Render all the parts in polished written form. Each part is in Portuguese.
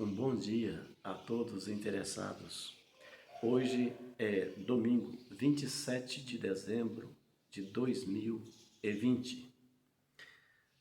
Um bom dia a todos os interessados. Hoje é domingo, 27 de dezembro de 2020.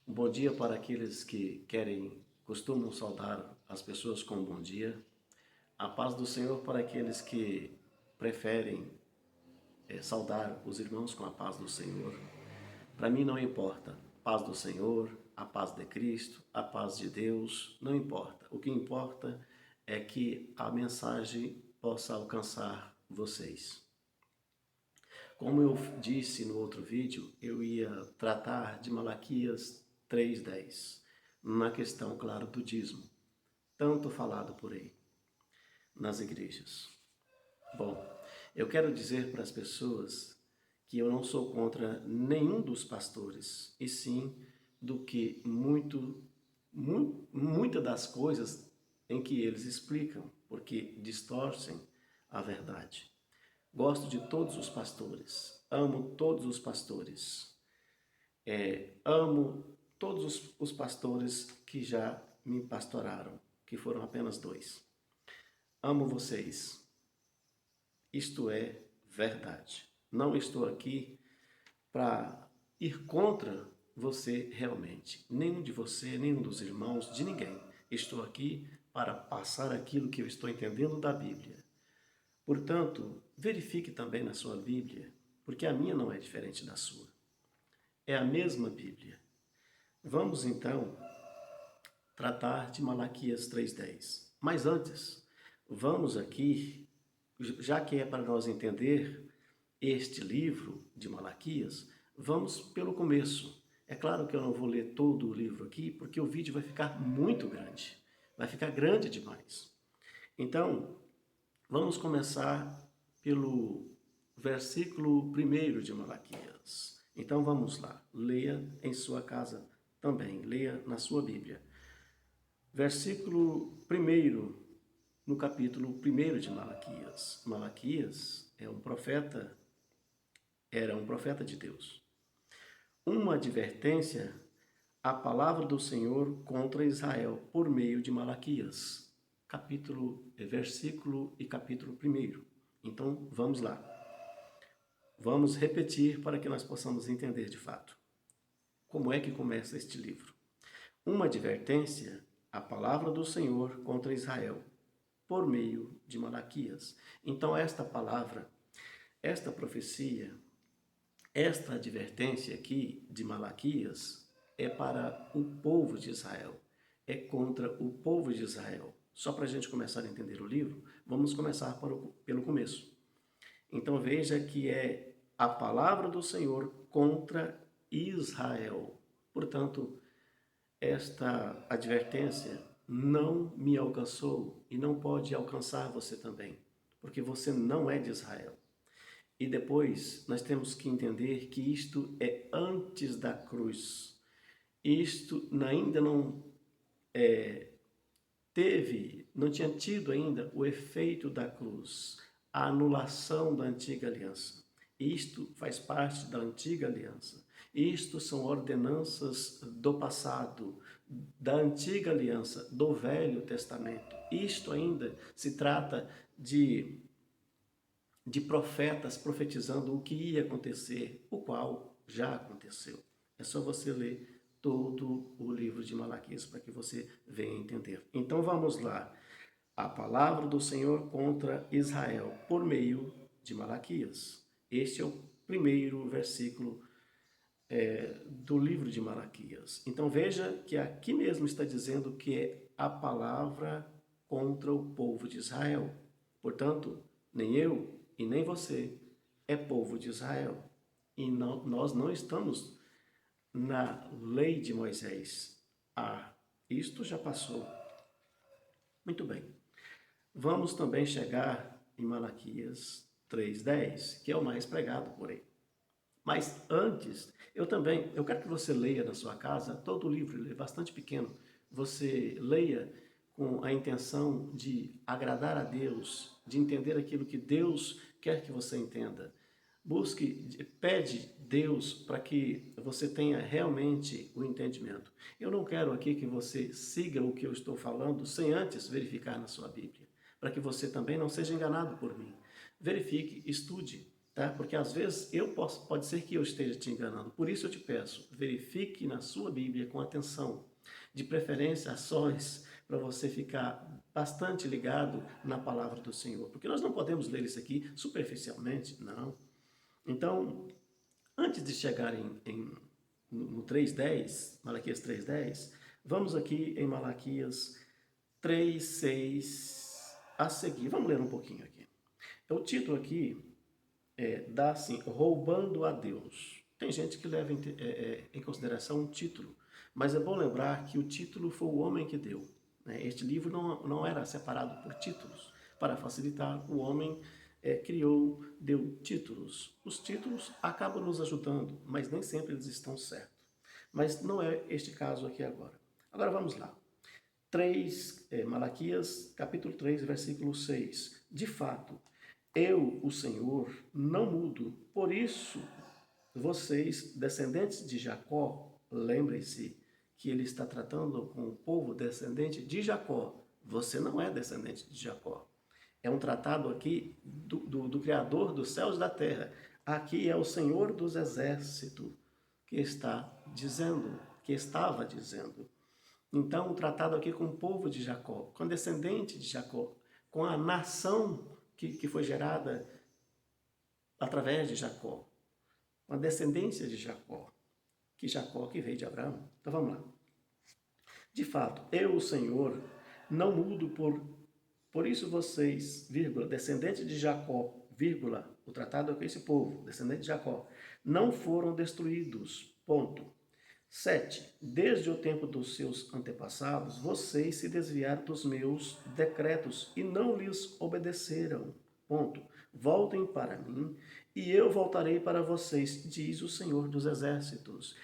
Um bom dia para aqueles que costumam saudar as pessoas com um bom dia. A paz do Senhor para aqueles que preferem saudar os irmãos com a paz do Senhor. Para mim não importa, paz do Senhor, a paz de Cristo, a paz de Deus, não importa. O que importa é que a mensagem possa alcançar vocês. Como eu disse no outro vídeo, eu ia tratar de Malaquias 3:10, na questão, claro, do dízimo, tanto falado por aí, nas igrejas. Bom, eu quero dizer para as pessoas que eu não sou contra nenhum dos pastores, e sim do que muitas das coisas em que eles explicam, porque distorcem a verdade. Gosto de todos os pastores, amo todos os pastores, amo todos os pastores que já me pastoraram, que foram apenas 2. Amo vocês, isto é verdade. Não estou aqui para ir contra você realmente. Nenhum de você, nenhum dos irmãos, de ninguém. Estou aqui para passar aquilo que eu estou entendendo da Bíblia. Portanto, verifique também na sua Bíblia, porque a minha não é diferente da sua. É a mesma Bíblia. Vamos então tratar de Malaquias 3:10. Mas antes, vamos aqui, já que é para nós entender este livro de Malaquias, vamos pelo começo. É claro que eu não vou ler todo o livro aqui, porque o vídeo vai ficar muito grande. Vai ficar grande demais. Então, vamos começar pelo versículo 1 de Malaquias. Então vamos lá, leia em sua casa também, leia na sua Bíblia. Versículo 1, no capítulo 1 de Malaquias. Malaquias era um profeta de Deus. Uma advertência à palavra do Senhor contra Israel por meio de Malaquias, versículo e capítulo 1. Então, vamos lá. Vamos repetir para que nós possamos entender de fato. Como é que começa este livro? Uma advertência à palavra do Senhor contra Israel, por meio de Malaquias. Então, esta palavra, esta profecia, esta advertência aqui de Malaquias é para o povo de Israel, é contra o povo de Israel. Só para a gente começar a entender o livro, vamos começar pelo começo. Então veja que é a palavra do Senhor contra Israel. Portanto, esta advertência não me alcançou e não pode alcançar você também, porque você não é de Israel. E depois nós temos que entender que isto é antes da cruz. Isto ainda não tinha tido ainda o efeito da cruz, a anulação da antiga aliança. Isto faz parte da antiga aliança. Isto são ordenanças do passado, da antiga aliança, do Velho Testamento. Isto ainda se trata de profetas profetizando o que ia acontecer, o qual já aconteceu. É só você ler todo o livro de Malaquias para que você venha entender. Então vamos lá. A palavra do Senhor contra Israel por meio de Malaquias. Este é o primeiro versículo do livro de Malaquias. Então veja que aqui mesmo está dizendo que é a palavra contra o povo de Israel. Portanto, nem eu e nem você é povo de Israel. E nós não estamos na lei de Moisés. Isto já passou. Muito bem. Vamos também chegar em Malaquias 3:10, que é o mais pregado por aí. Mas antes, eu quero que você leia na sua casa todo o livro, ele é bastante pequeno. Você leia com a intenção de agradar a Deus, de entender aquilo que Deus quer que você entenda. pede Deus para que você tenha realmente o entendimento. Eu não quero aqui que você siga o que eu estou falando sem antes verificar na sua Bíblia, para que você também não seja enganado por mim. Verifique, estude, tá? Porque às vezes pode ser que eu esteja te enganando. Por isso eu te peço, verifique na sua Bíblia com atenção, de preferência a sós, para você ficar bastante ligado na palavra do Senhor. Porque nós não podemos ler isso aqui superficialmente, não. Então, antes de chegar no 3:10, Malaquias 3:10, vamos aqui em Malaquias 3:6 a seguir. Vamos ler um pouquinho aqui. O título aqui dá assim, roubando a Deus. Tem gente que leva em consideração um título, mas é bom lembrar que o título foi o homem que deu. Este livro não era separado por títulos. Para facilitar, o homem criou, deu títulos. Os títulos acabam nos ajudando, mas nem sempre eles estão certos. Mas não é este caso aqui agora. Agora vamos lá. Malaquias, capítulo 3, versículo 6. De fato, eu, o Senhor, não mudo. Por isso, vocês, descendentes de Jacó, lembrem-se que ele está tratando com o povo descendente de Jacó. Você não é descendente de Jacó. É um tratado aqui do Criador dos céus e da terra. Aqui é o Senhor dos exércitos que está dizendo, que estava dizendo. Então, um tratado aqui com o povo de Jacó, com o descendente de Jacó, com a nação que foi gerada através de Jacó, com a descendência de Jacó, que veio de Abraão. Então, vamos lá. De fato, eu, o Senhor, não mudo por isso vocês, vírgula, descendentes de Jacó, vírgula, o tratado é com esse povo, descendente de Jacó, não foram destruídos, ponto. 7. Desde o tempo dos seus antepassados, vocês se desviaram dos meus decretos e não lhes obedeceram, ponto. Voltem para mim e eu voltarei para vocês, diz o Senhor dos Exércitos.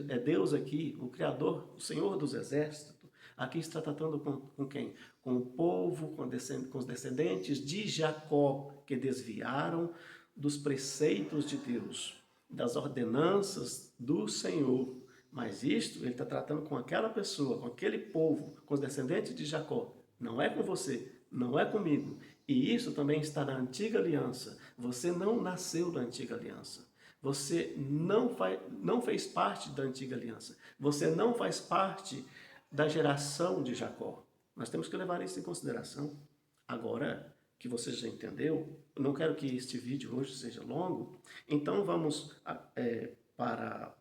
É Deus aqui, o Criador, o Senhor dos Exércitos. Aqui está tratando com quem? Com o povo, com os descendentes de Jacó, que desviaram dos preceitos de Deus, das ordenanças do Senhor. Mas isto, ele está tratando com aquela pessoa, com aquele povo, com os descendentes de Jacó. Não é com você, não é comigo. E isso também está na antiga aliança. Você não nasceu da antiga aliança. Você não fez parte da antiga aliança. Você não faz parte da geração de Jacó. Nós temos que levar isso em consideração. Agora que você já entendeu, eu não quero que este vídeo hoje seja longo, então vamos para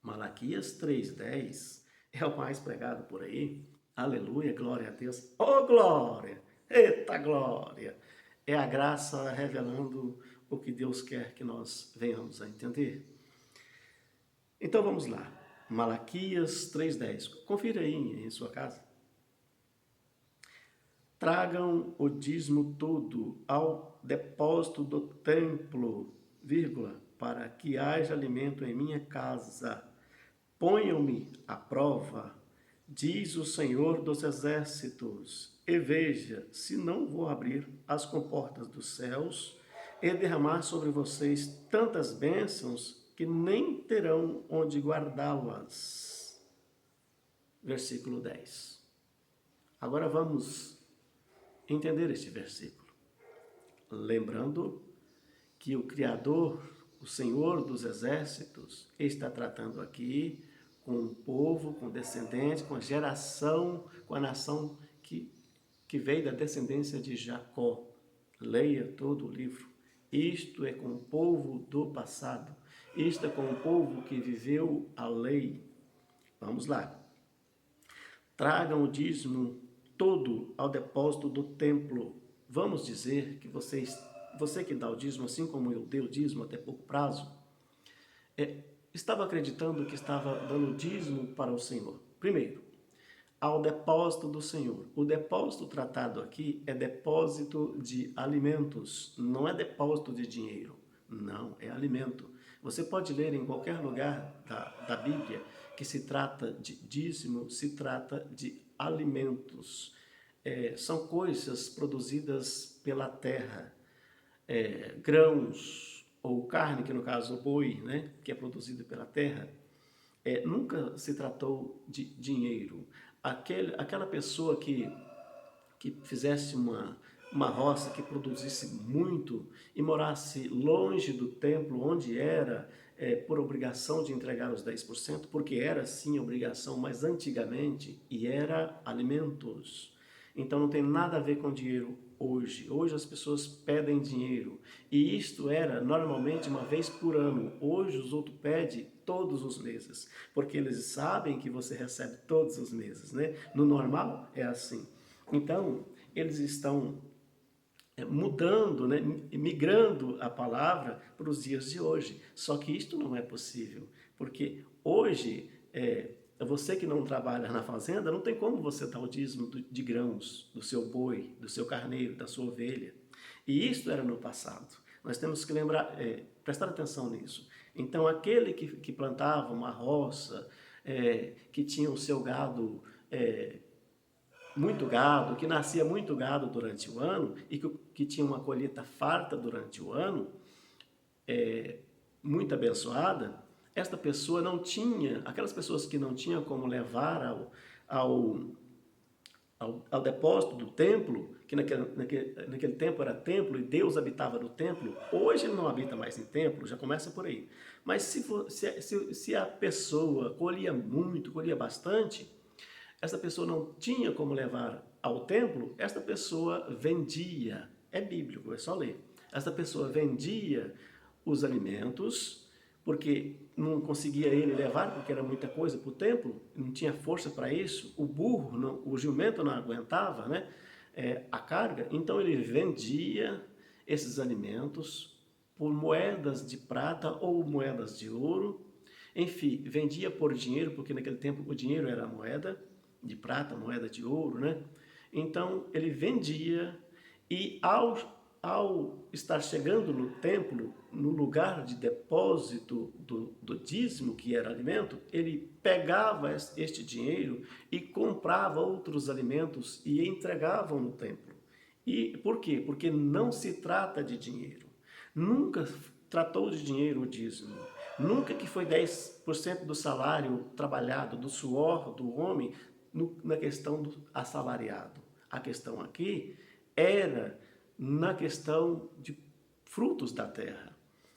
Malaquias 3:10, é o mais pregado por aí. Aleluia, glória a Deus. Oh, glória! Eita glória! É a graça revelando o que Deus quer que nós venhamos a entender. Então vamos lá. Malaquias 3:10. Confira aí em sua casa. Tragam o dízimo todo ao depósito do templo, vírgula, para que haja alimento em minha casa. Ponham-me à prova, diz o Senhor dos Exércitos, e veja se não vou abrir as comportas dos céus e derramar sobre vocês tantas bênçãos que nem terão onde guardá-las. Versículo 10. Agora vamos entender este versículo. Lembrando que o Criador, o Senhor dos Exércitos, está tratando aqui com o povo, com o descendente, com a geração, com a nação que veio da descendência de Jacó. Leia todo o livro. Isto é com o povo do passado. Isto é com o povo que viveu a lei. Vamos lá. Tragam o dízimo todo ao depósito do templo. Vamos dizer que você que dá o dízimo, assim como eu dei o dízimo até pouco prazo, estava acreditando que estava dando dízimo para o Senhor. Primeiro, ao depósito do Senhor. O depósito tratado aqui é depósito de alimentos, não é depósito de dinheiro. Não, é alimento. Você pode ler em qualquer lugar da Bíblia que se trata de dízimo, se trata de alimentos. São coisas produzidas pela terra, grãos, ou carne, que no caso o boi, né, que é produzido pela terra, nunca se tratou de dinheiro. Aquela pessoa que fizesse uma roça que produzisse muito e morasse longe do templo onde era, por obrigação de entregar os 10%, porque era sim obrigação, mas antigamente, e era alimentos. Então não tem nada a ver com dinheiro hoje. Hoje as pessoas pedem dinheiro e isto era normalmente uma vez por ano. Hoje os outros pedem todos os meses, porque eles sabem que você recebe todos os meses, né? No normal é assim. Então, eles estão mudando, né, migrando a palavra para os dias de hoje. Só que isto não é possível, porque hoje, você que não trabalha na fazenda, não tem como você dar o dízimo de grãos do seu boi, do seu carneiro, da sua ovelha. E isto era no passado. Nós temos que lembrar, prestar atenção nisso. Então, aquele que plantava uma roça, que tinha o seu gado, muito gado, que nascia muito gado durante o ano e que tinha uma colheita farta durante o ano, muito abençoada, esta pessoa não tinha, aquelas pessoas que não tinham como levar ao, ao depósito do templo, que naquele tempo era templo e Deus habitava no templo, hoje ele não habita mais em templo, já começa por aí. Mas se a pessoa colhia muito, colhia bastante, essa pessoa não tinha como levar ao templo, esta pessoa vendia, é bíblico, é só ler. Esta pessoa vendia os alimentos, porque não conseguia ele levar, porque era muita coisa para o templo, não tinha força para isso, o burro, não, o jumento não aguentava, né, a carga, então ele vendia esses alimentos por moedas de prata ou moedas de ouro, enfim, vendia por dinheiro, porque naquele tempo o dinheiro era a moeda de prata, moeda de ouro, né? Então ele vendia e ao estar chegando no templo, no lugar de depósito do dízimo, que era alimento, ele pegava este dinheiro e comprava outros alimentos e entregava no templo. E por quê? Porque não se trata de dinheiro. Nunca tratou de dinheiro o dízimo. Nunca que foi 10% do salário trabalhado, do suor do homem, na questão do assalariado. A questão aqui era na questão de frutos da terra.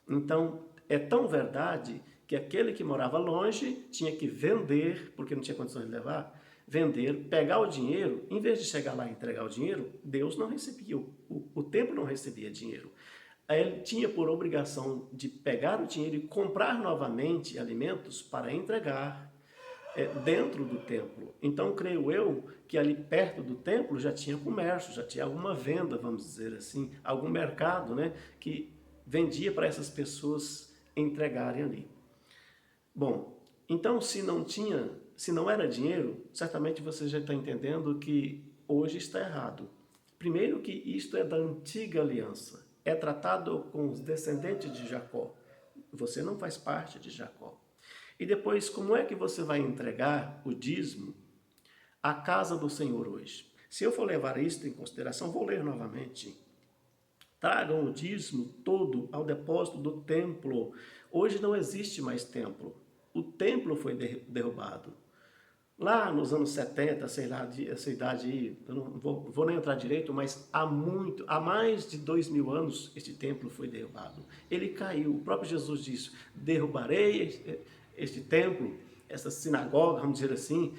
Então, é tão verdade que aquele que morava longe tinha que vender, porque não tinha condições de levar, vender, pegar o dinheiro, em vez de chegar lá e entregar o dinheiro, Deus não recebia, o templo não recebia dinheiro. Aí ele tinha por obrigação de pegar o dinheiro e comprar novamente alimentos para entregar dentro do templo. Então, creio eu que ali perto do templo já tinha comércio, já tinha alguma venda, vamos dizer assim, algum mercado, né, que vendia para essas pessoas entregarem ali. Bom, então se não era dinheiro, certamente você já está entendendo que hoje está errado. Primeiro que isto é da antiga aliança, é tratado com os descendentes de Jacó. Você não faz parte de Jacó. E depois, como é que você vai entregar o dízimo à casa do Senhor hoje? Se eu for levar isto em consideração, vou ler novamente. Tragam o dízimo todo ao depósito do templo. Hoje não existe mais templo. O templo foi derrubado. Lá nos anos 70, sei lá, essa idade aí, eu não vou nem entrar direito, mas há mais de 2000 anos, este templo foi derrubado. Ele caiu. O próprio Jesus disse: derrubarei este templo, essa sinagoga, vamos dizer assim,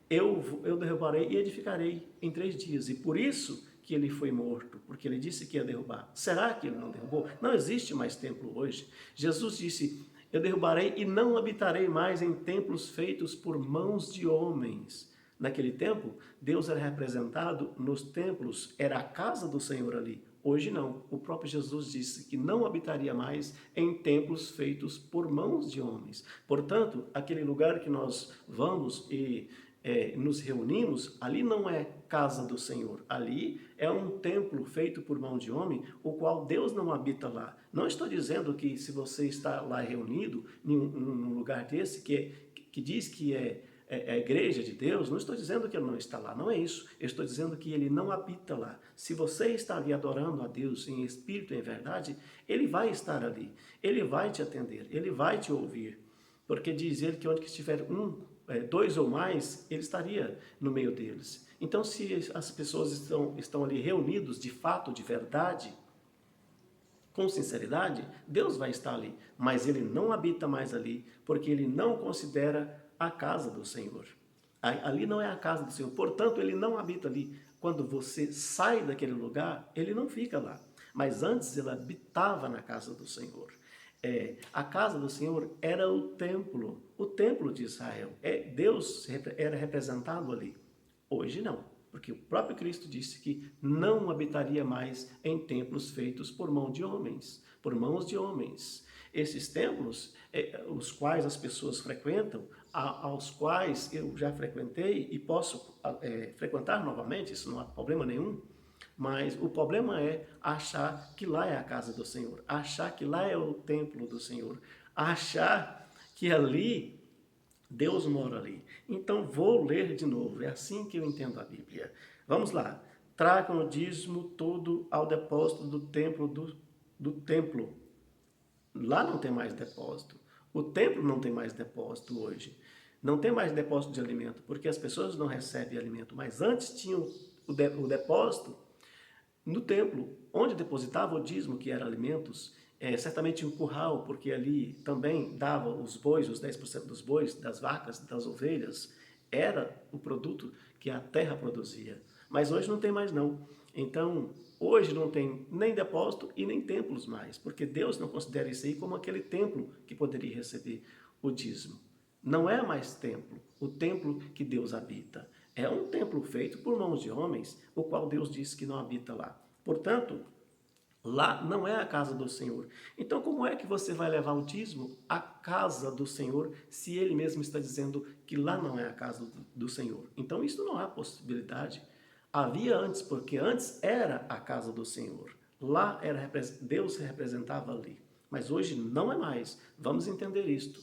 eu derrubarei e edificarei em 3 dias. E por isso que ele foi morto, porque ele disse que ia derrubar. Será que ele não derrubou? Não existe mais templo hoje. Jesus disse: eu derrubarei e não habitarei mais em templos feitos por mãos de homens. Naquele tempo, Deus era representado nos templos, era a casa do Senhor ali. Hoje não. O próprio Jesus disse que não habitaria mais em templos feitos por mãos de homens. Portanto, aquele lugar que nós vamos e nos reunimos, ali não é casa do Senhor, ali é um templo feito por mão de homem, o qual Deus não habita lá. Não estou dizendo que se você está lá reunido, num lugar desse, que diz que a igreja de Deus, não estou dizendo que ele não está lá, não é isso. Eu estou dizendo que ele não habita lá. Se você está ali adorando a Deus em espírito e em verdade, ele vai estar ali, ele vai te atender, ele vai te ouvir. Porque diz ele que onde estiver dois ou mais, ele estaria no meio deles. Então, se as pessoas estão ali reunidos de fato, de verdade, com sinceridade, Deus vai estar ali, mas ele não habita mais ali, porque ele não considera a casa do Senhor. Ali não é a casa do Senhor, portanto, ele não habita ali. Quando você sai daquele lugar, ele não fica lá. Mas antes ele habitava na casa do Senhor. A casa do Senhor era o templo de Israel. Deus era representado ali. Hoje não, porque o próprio Cristo disse que não habitaria mais em templos feitos por mãos de homens. Esses templos, os quais as pessoas frequentam, aos quais eu já frequentei e posso frequentar novamente, isso não há problema nenhum, mas o problema é achar que lá é a casa do Senhor, achar que lá é o templo do Senhor, achar que ali Deus mora ali. Então vou ler de novo, é assim que eu entendo a Bíblia. Vamos lá. Tragam o dízimo todo ao depósito do templo. Lá não tem mais depósito. O templo não tem mais depósito hoje. Não tem mais depósito de alimento, porque as pessoas não recebem alimento. Mas antes tinham o depósito no templo, onde depositava o dízimo, que era alimentos, certamente um curral, porque ali também dava os bois, os 10% dos bois, das vacas, das ovelhas, era o produto que a terra produzia. Mas hoje não tem mais não. Então, hoje não tem nem depósito e nem templos mais, porque Deus não considera isso aí como aquele templo que poderia receber o dízimo. Não é mais templo, o templo que Deus habita. É um templo feito por mãos de homens, o qual Deus disse que não habita lá. Portanto, lá não é a casa do Senhor. Então, como é que você vai levar o dízimo à casa do Senhor, se ele mesmo está dizendo que lá não é a casa do Senhor? Então, isso não há possibilidade. Havia antes, porque antes era a casa do Senhor. Lá era Deus se representava ali. Mas hoje não é mais. Vamos entender isto.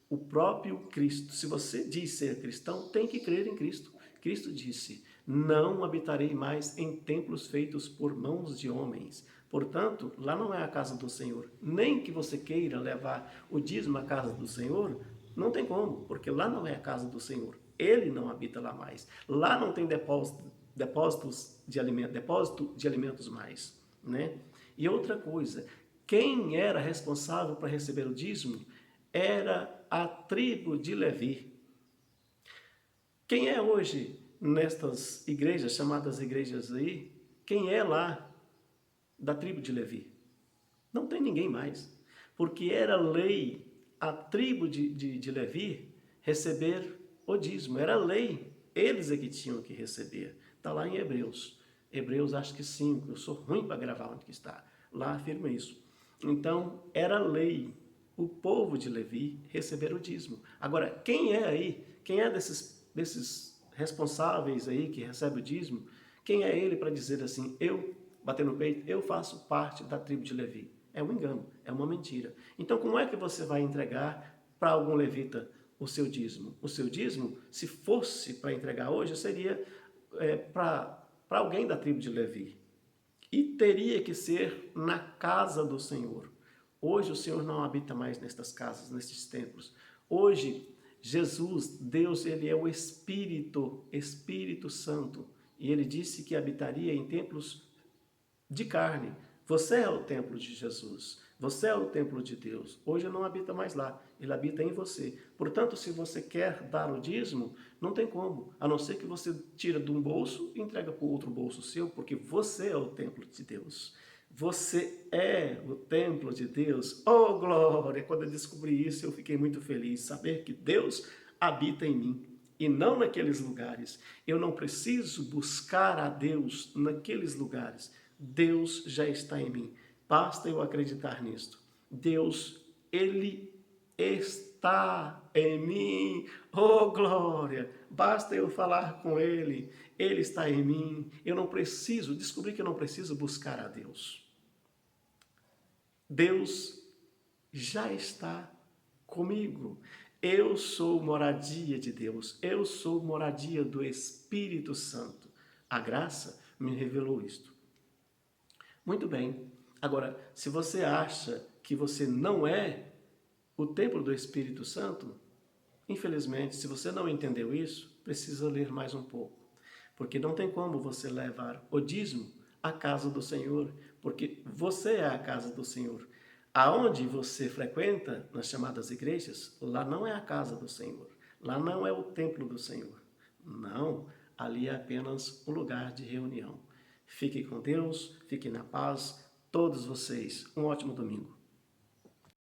O próprio Cristo, se você diz ser cristão, tem que crer em Cristo. Cristo disse: não habitarei mais em templos feitos por mãos de homens. Portanto, lá não é a casa do Senhor. Nem que você queira levar o dízimo à casa do Senhor, não tem como, porque lá não é a casa do Senhor. Ele não habita lá mais. Lá não tem depósito de alimentos mais, né? E outra coisa, quem era responsável para receber o dízimo era a tribo de Levi. Quem é hoje nestas igrejas, chamadas igrejas aí, quem é lá da tribo de Levi? Não tem ninguém mais, porque era lei a tribo de Levi receber o dízimo, era lei, eles é que tinham que receber. Está lá em Hebreus acho que 5, eu sou ruim para gravar onde que está, lá afirma isso. Então, era lei o povo de Levi receber o dízimo. Agora, quem é aí, quem é desses responsáveis aí que recebe o dízimo, quem é ele para dizer assim, eu, bater no peito, eu faço parte da tribo de Levi? É um engano, é uma mentira. Então, como é que você vai entregar para algum levita o seu dízimo? O seu dízimo, se fosse para entregar hoje, seria para alguém da tribo de Levi. E teria que ser na casa do Senhor. Hoje o Senhor não habita mais nestas casas, nestes templos. Hoje, Jesus, Deus, ele é o Espírito Santo. E ele disse que habitaria em templos de carne. Você é o templo de Jesus. Você é o templo de Deus. Hoje ele não habita mais lá. Ele habita em você. Portanto, se você quer dar o dízimo, não tem como. A não ser que você tira de um bolso e entrega para o outro bolso seu, porque você é o templo de Deus. Você é o templo de Deus. Oh, glória! Quando eu descobri isso, eu fiquei muito feliz. Saber que Deus habita em mim e não naqueles lugares. Eu não preciso buscar a Deus naqueles lugares. Deus já está em mim. Basta eu acreditar nisto. Deus, ele está em mim. Oh, glória! Basta eu falar com ele. Ele está em mim. Eu não preciso, descobri que eu não preciso buscar a Deus. Deus já está comigo. Eu sou moradia de Deus, eu sou moradia do Espírito Santo. A graça me revelou isto. Muito bem. Agora, se você acha que você não é o templo do Espírito Santo, infelizmente, se você não entendeu isso, precisa ler mais um pouco. Porque não tem como você levar o dízimo à casa do Senhor, porque você é a casa do Senhor. Aonde você frequenta, nas chamadas igrejas, lá não é a casa do Senhor. Lá não é o templo do Senhor. Não, ali é apenas um lugar de reunião. Fique com Deus, fique na paz, todos vocês. Um ótimo domingo.